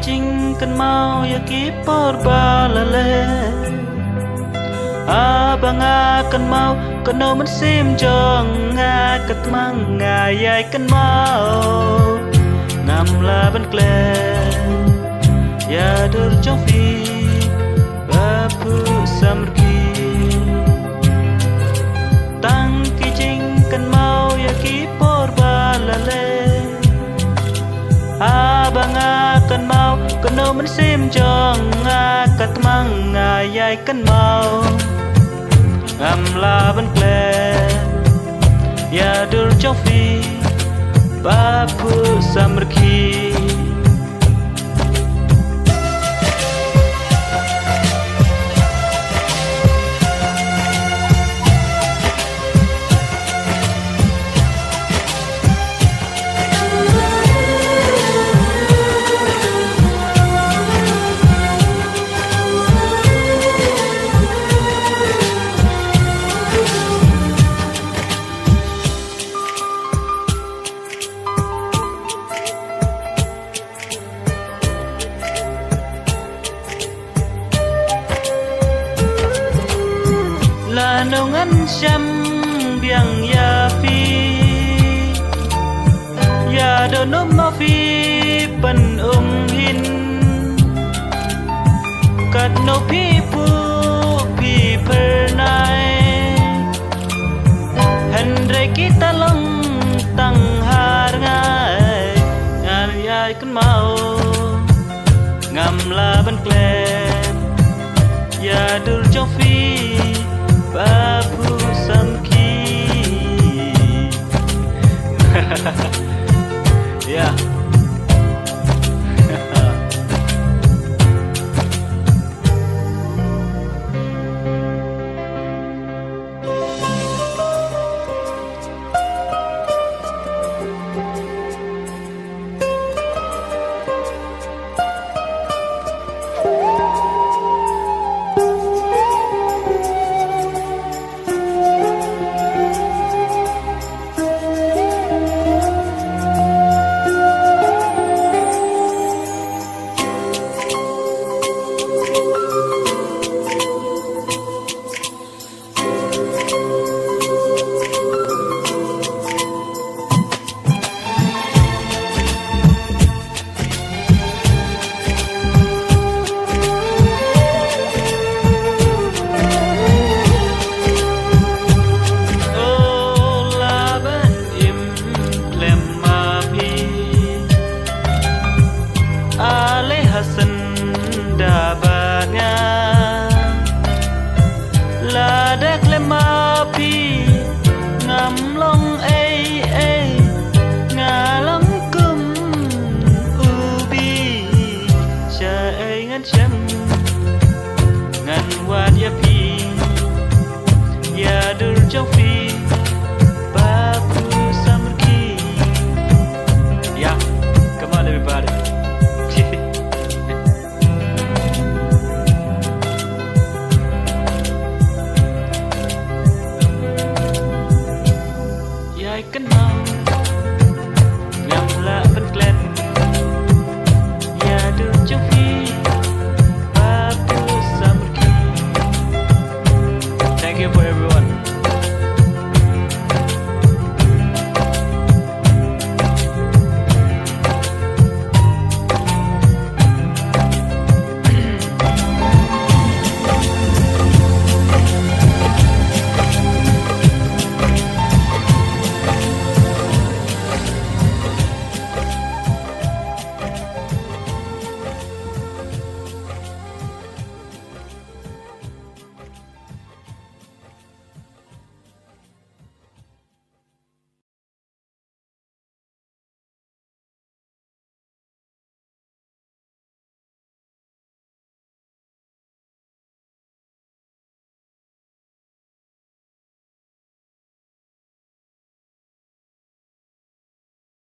kijing kan mau ya kipor balale abang akan mau keno mensim jong ngaket mangayai kan mau ngamla ban klen ya dur jong fi bapu samrki tang kijing kan mau ya kipor balale abang akan mau keno mensim jong ngaket mangayai kan mau ngamla ban klen ya dur jong fi bapu samrki lanongan syam biang ya fi ya dono ma fi pen hin kat no pi pu pi pernai hendrai kita long tang har ngai ngar yai kan mau ngamla ban klen ya dur jong fi bapu samki. Yeah.